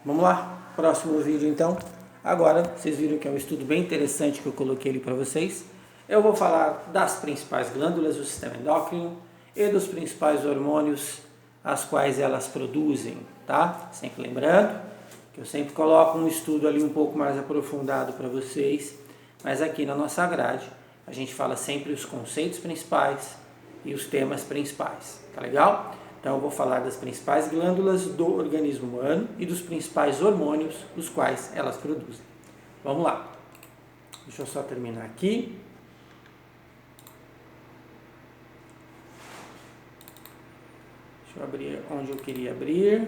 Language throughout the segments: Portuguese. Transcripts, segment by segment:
Vamos lá, próximo vídeo então. Agora, vocês viram que é um estudo bem interessante que eu coloquei ali para vocês. Eu vou falar das principais glândulas do sistema endócrino e dos principais hormônios as quais elas produzem, tá? Sempre lembrando que eu sempre coloco um estudo ali um pouco mais aprofundado para vocês, mas aqui na nossa grade a gente fala sempre os conceitos principais e os temas principais, tá legal? Então eu vou falar das principais glândulas do organismo humano e dos principais hormônios os quais elas produzem. Vamos lá. Deixa eu só terminar aqui. Deixa eu abrir onde eu queria abrir.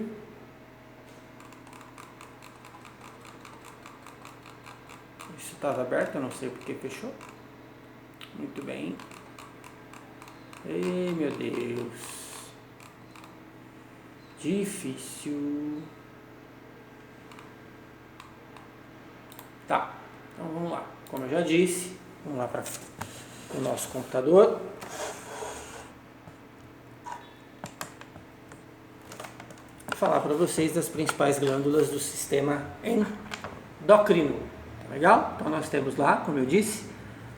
Isso estava aberto, eu não sei porque fechou. Muito bem. Ei, meu Deus. Difícil. Tá, então vamos lá. Como eu já disse, vamos lá para o nosso computador. Vou falar para vocês das principais glândulas do sistema endócrino. Tá legal? Então nós temos lá, como eu disse,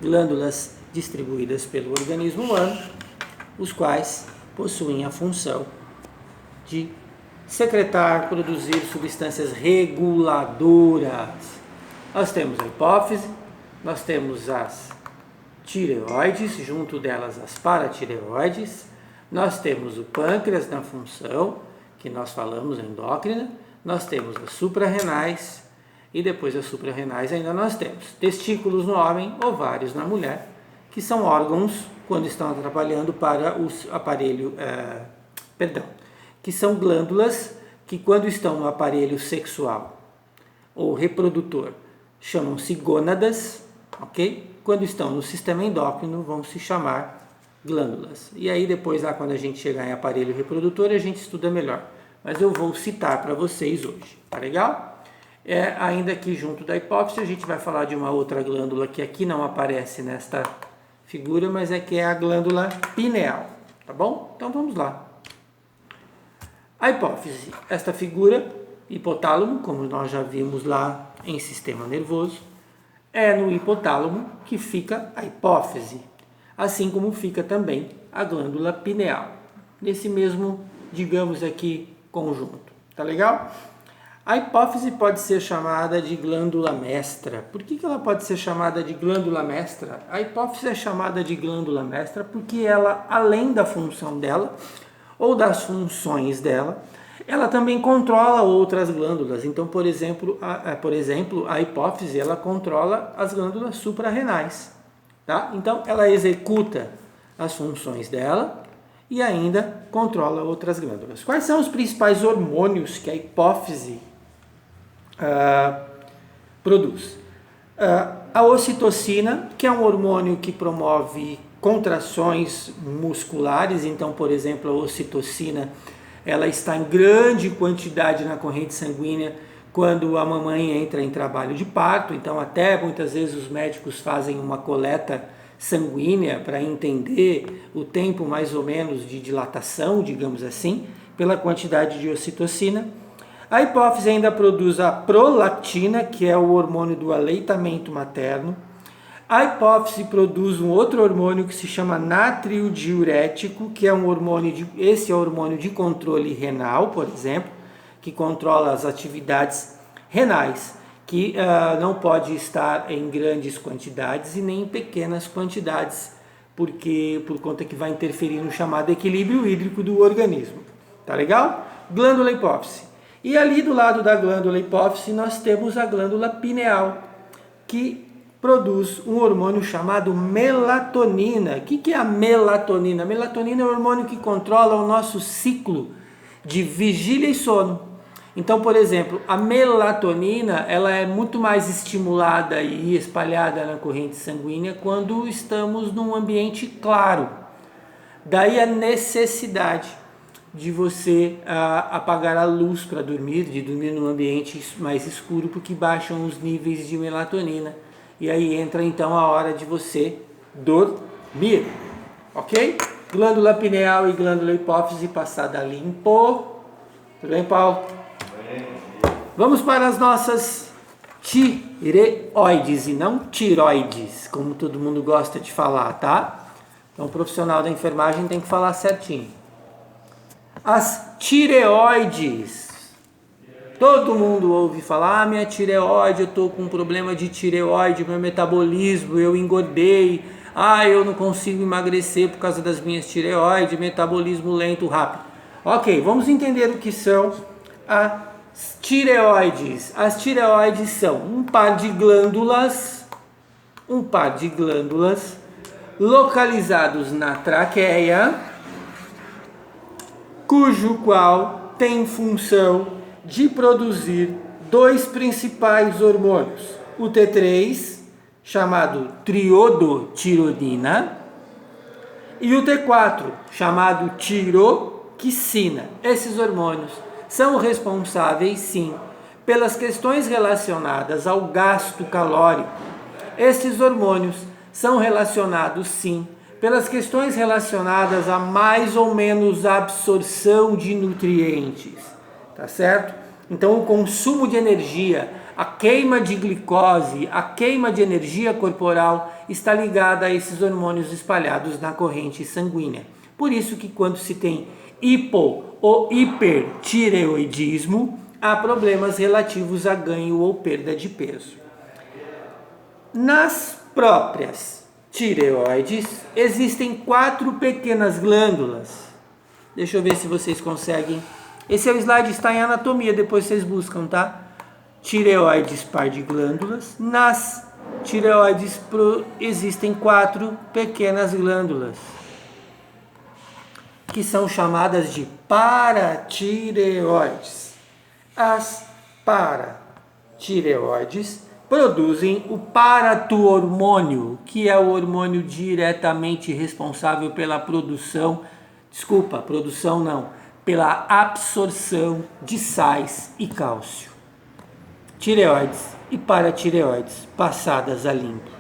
glândulas distribuídas pelo organismo humano, os quais possuem a função de secretar, produzir substâncias reguladoras. Nós temos a hipófise, nós temos as tireoides, junto delas as paratireoides, nós temos o pâncreas na função, que nós falamos endócrina, nós temos as suprarrenais, e depois das suprarrenais ainda nós temos testículos no homem, ovários na mulher, que são órgãos quando estão atrapalhando para o aparelho, que são glândulas que quando estão no aparelho sexual ou reprodutor chamam-se gônadas, ok? Quando estão no sistema endócrino vão se chamar glândulas. E aí depois lá quando a gente chegar em aparelho reprodutor a gente estuda melhor. Mas eu vou citar para vocês hoje, tá legal? Ainda aqui junto da hipófise a gente vai falar de uma outra glândula que aqui não aparece nesta figura, mas que é a glândula pineal, tá bom? Então vamos lá. A hipófise, esta figura, hipotálamo, como nós já vimos lá em sistema nervoso, é no hipotálamo que fica a hipófise, assim como fica também a glândula pineal, nesse mesmo, digamos aqui, conjunto, tá legal? A hipófise pode ser chamada de glândula mestra. Por que ela pode ser chamada de glândula mestra? A hipófise é chamada de glândula mestra porque ela, além da função dela, ou das funções dela, ela também controla outras glândulas. Então, por exemplo, a hipófise ela controla as glândulas suprarrenais. Tá? Então, ela executa as funções dela e ainda controla outras glândulas. Quais são os principais hormônios que a hipófise produz? A ocitocina, que é um hormônio que promove contrações musculares. Então, por exemplo, a ocitocina ela está em grande quantidade na corrente sanguínea quando a mamãe entra em trabalho de parto. Então, até muitas vezes os médicos fazem uma coleta sanguínea para entender o tempo mais ou menos de dilatação, digamos assim, pela quantidade de ocitocina. A hipófise ainda produz a prolactina, que é o hormônio do aleitamento materno. A hipófise produz um outro hormônio que se chama natriodiurético, que é um hormônio esse é o hormônio de controle renal, por exemplo, que controla as atividades renais, que não pode estar em grandes quantidades e nem em pequenas quantidades, porque por conta que vai interferir no chamado equilíbrio hídrico do organismo. Tá legal? Glândula hipófise. E ali do lado da glândula hipófise nós temos a glândula pineal, que produz um hormônio chamado melatonina. O que é a melatonina? A melatonina é o hormônio que controla o nosso ciclo de vigília e sono. Então, por exemplo, a melatonina ela é muito mais estimulada e espalhada na corrente sanguínea quando estamos num ambiente claro. Daí a necessidade de você apagar a luz para dormir, de dormir num ambiente mais escuro, porque baixam os níveis de melatonina. E aí entra então a hora de você dormir, ok? Glândula pineal e glândula hipófise passada limpo. Tudo bem, Paulo? Vamos para as nossas tireoides e não tiroides, como todo mundo gosta de falar, tá? Então o profissional da enfermagem tem que falar certinho. As tireoides. Todo mundo ouve falar, minha tireoide, eu estou com um problema de tireoide, meu metabolismo, eu engordei, eu não consigo emagrecer por causa das minhas tireoides, metabolismo lento, rápido. Ok, vamos entender o que são as tireoides. As tireoides são um par de glândulas localizados na traqueia, cujo qual tem função de produzir dois principais hormônios, o T3, chamado triodotironina, e o T4, chamado tiroxina. Esses hormônios são responsáveis, sim, pelas questões relacionadas ao gasto calórico. Esses hormônios são relacionados, sim, pelas questões relacionadas a mais ou menos absorção de nutrientes, tá certo? Então o consumo de energia, a queima de glicose, a queima de energia corporal está ligada a esses hormônios espalhados na corrente sanguínea. Por isso que quando se tem hipo ou hipertireoidismo, há problemas relativos a ganho ou perda de peso. Nas próprias tireoides existem 4 pequenas glândulas. Deixa eu ver se vocês conseguem. Esse é o slide, está em anatomia, depois vocês buscam, tá? Tireoides, par de glândulas. Nas tireoides existem 4 pequenas glândulas, que são chamadas de paratireoides. As paratireoides produzem o paratuhormônio, que é o hormônio diretamente responsável pela pela absorção de sais e cálcio. Tireoides e paratireoides passadas a limpo.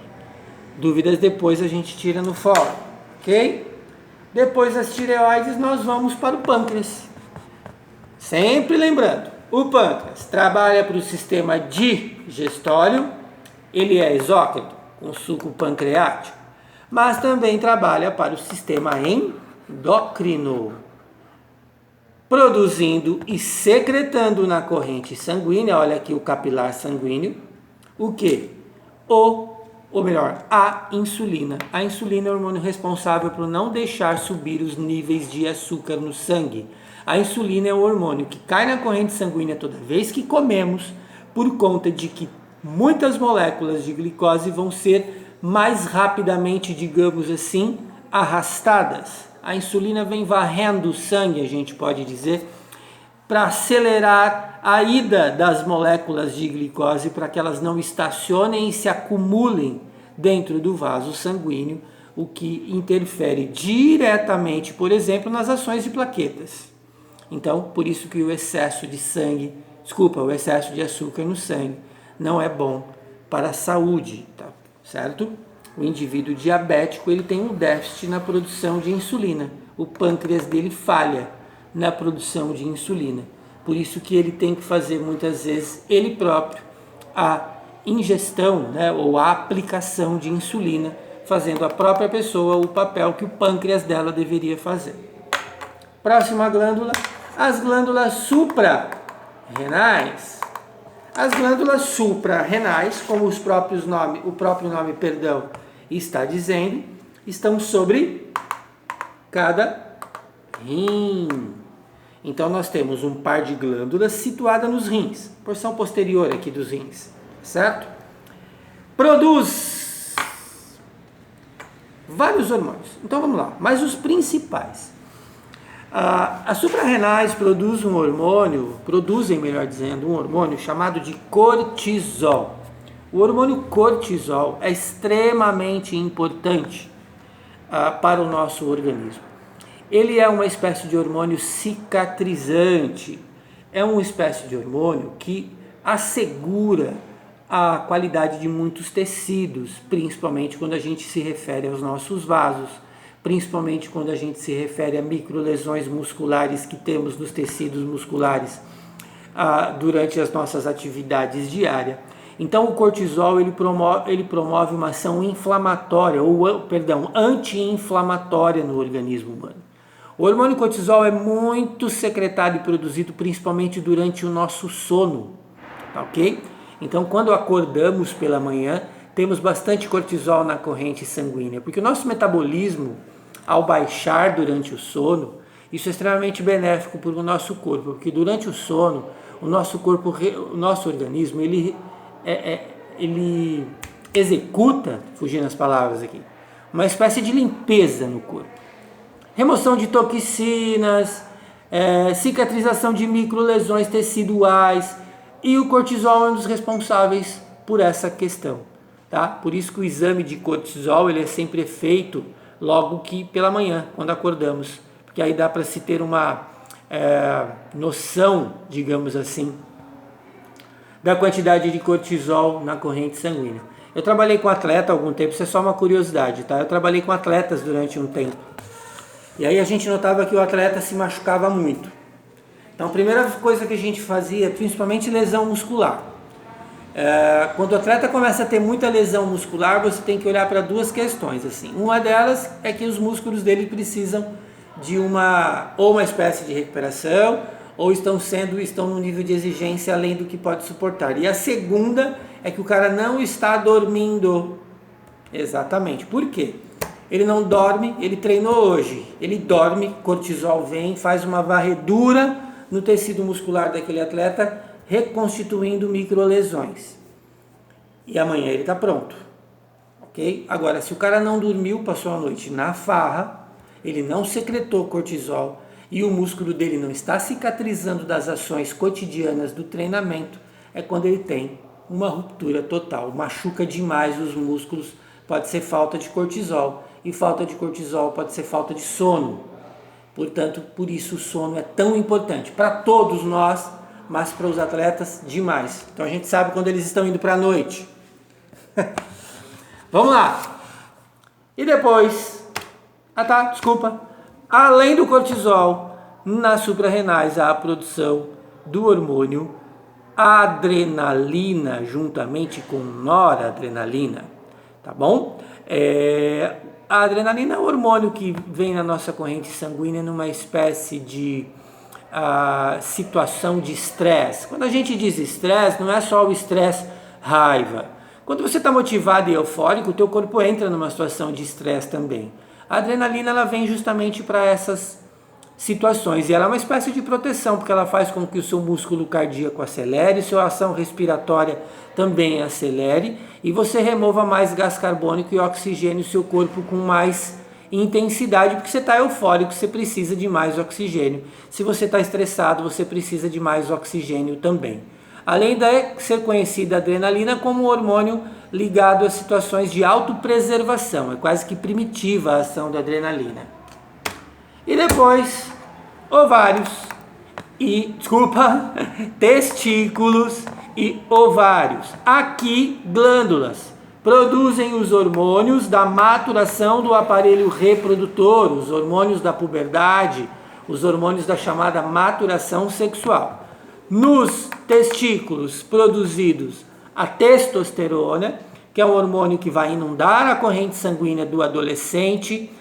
Dúvidas depois a gente tira no fórum, ok? Depois das tireoides nós vamos para o pâncreas. Sempre lembrando, o pâncreas trabalha para o sistema digestório, ele é exócrito, com suco pancreático, mas também trabalha para o sistema endócrino, produzindo e secretando na corrente sanguínea, olha aqui o capilar sanguíneo, o que? A insulina. A insulina é o hormônio responsável por não deixar subir os níveis de açúcar no sangue. A insulina é o hormônio que cai na corrente sanguínea toda vez que comemos, por conta de que muitas moléculas de glicose vão ser mais rapidamente, digamos assim, arrastadas. A insulina vem varrendo o sangue, a gente pode dizer, para acelerar a ida das moléculas de glicose para que elas não estacionem e se acumulem dentro do vaso sanguíneo, o que interfere diretamente, por exemplo, nas ações de plaquetas. Então, por isso que o excesso de açúcar no sangue não é bom para a saúde, tá certo? O indivíduo diabético, ele tem um déficit na produção de insulina. O pâncreas dele falha na produção de insulina. Por isso que ele tem que fazer muitas vezes ele próprio a ingestão, ou a aplicação de insulina, fazendo a própria pessoa o papel que o pâncreas dela deveria fazer. Próxima glândula, as glândulas suprarrenais. As glândulas suprarrenais, como o próprio nome está dizendo, estão sobre cada rim. Então nós temos um par de glândulas situada nos rins, porção posterior aqui dos rins, certo? Produz vários hormônios. Então vamos lá, mas os principais. As suprarrenais produzem um hormônio chamado de cortisol. O hormônio cortisol é extremamente importante para o nosso organismo. Ele é uma espécie de hormônio cicatrizante, é uma espécie de hormônio que assegura a qualidade de muitos tecidos, principalmente quando a gente se refere aos nossos vasos, principalmente quando a gente se refere a microlesões musculares que temos nos tecidos musculares, durante as nossas atividades diárias. Então o cortisol ele promove uma ação inflamatória, anti-inflamatória no organismo humano. O hormônio cortisol é muito secretado e produzido principalmente durante o nosso sono, tá ok? Então quando acordamos pela manhã, temos bastante cortisol na corrente sanguínea, porque o nosso metabolismo, ao baixar durante o sono, isso é extremamente benéfico para o nosso corpo, porque durante o sono, o nosso organismo, ele executa, fugindo as palavras aqui, uma espécie de limpeza no corpo. Remoção de toxinas, cicatrização de microlesões teciduais, e o cortisol é um dos responsáveis por essa questão. Tá? Por isso que o exame de cortisol ele é sempre feito logo que pela manhã, quando acordamos, porque aí dá para se ter uma noção, digamos assim, da quantidade de cortisol na corrente sanguínea. Eu trabalhei com atleta há algum tempo, isso é só uma curiosidade, tá? Eu trabalhei com atletas durante um tempo. E aí a gente notava que o atleta se machucava muito. Então a primeira coisa que a gente fazia, principalmente lesão muscular. Quando o atleta começa a ter muita lesão muscular, você tem que olhar para duas questões. Assim. Uma delas é que os músculos dele precisam de uma espécie de recuperação, ou estão num nível de exigência além do que pode suportar. E a segunda é que o cara não está dormindo. Exatamente. Por quê? Ele não dorme, ele treinou hoje, ele dorme, cortisol vem, faz uma varredura no tecido muscular daquele atleta, reconstituindo microlesões. E amanhã ele está pronto. Ok? Agora, se o cara não dormiu, passou a noite na farra, ele não secretou cortisol, e o músculo dele não está cicatrizando das ações cotidianas do treinamento, é quando ele tem uma ruptura total, machuca demais os músculos, pode ser falta de cortisol, e falta de cortisol pode ser falta de sono. Portanto, por isso o sono é tão importante para todos nós, mas para os atletas demais. Então a gente sabe quando eles estão indo para a noite. Vamos lá. E depois, além do cortisol, nas suprarrenais há a produção do hormônio adrenalina, juntamente com noradrenalina, tá bom? A adrenalina é o hormônio que vem na nossa corrente sanguínea numa espécie de situação de estresse. Quando a gente diz estresse, não é só o estresse raiva. Quando você está motivado e eufórico, o teu corpo entra numa situação de estresse também. A adrenalina ela vem justamente para essas situações e ela é uma espécie de proteção, porque ela faz com que o seu músculo cardíaco acelere, sua ação respiratória também acelere e você remova mais gás carbônico e oxigênio no seu corpo com mais intensidade, porque você está eufórico, você precisa de mais oxigênio. Se você está estressado, você precisa de mais oxigênio também. Além de ser conhecida a adrenalina como um hormônio ligado a situações de autopreservação, é quase que primitiva a ação da adrenalina. E depois, testículos e ovários. Aqui, glândulas produzem os hormônios da maturação do aparelho reprodutor, os hormônios da puberdade, os hormônios da chamada maturação sexual. Nos testículos produzidos a testosterona, que é um hormônio que vai inundar a corrente sanguínea do adolescente,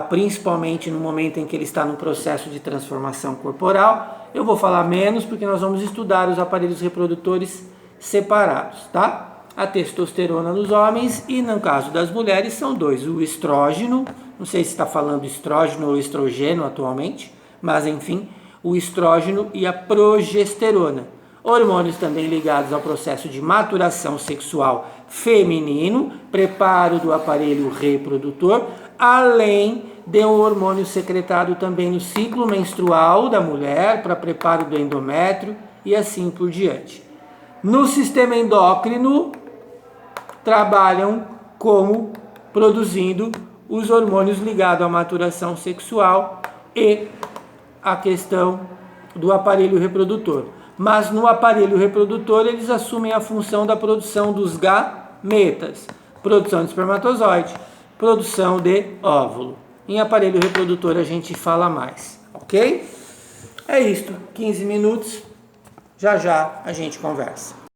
principalmente no momento em que ele está no processo de transformação corporal. Eu vou falar menos porque nós vamos estudar os aparelhos reprodutores separados, tá? A testosterona nos homens e no caso das mulheres são dois, o estrógeno, não sei se está falando estrógeno ou estrogênio atualmente, mas enfim, o estrógeno e a progesterona. Hormônios também ligados ao processo de maturação sexual feminino, preparo do aparelho reprodutor, além de um hormônio secretado também no ciclo menstrual da mulher para preparo do endométrio e assim por diante. No sistema endócrino, trabalham como produzindo os hormônios ligados à maturação sexual e a questão do aparelho reprodutor. Mas no aparelho reprodutor eles assumem a função da produção dos gametas, produção de espermatozoide, produção de óvulo. Em aparelho reprodutor a gente fala mais, ok? É isto, 15 minutos. Já já a gente conversa.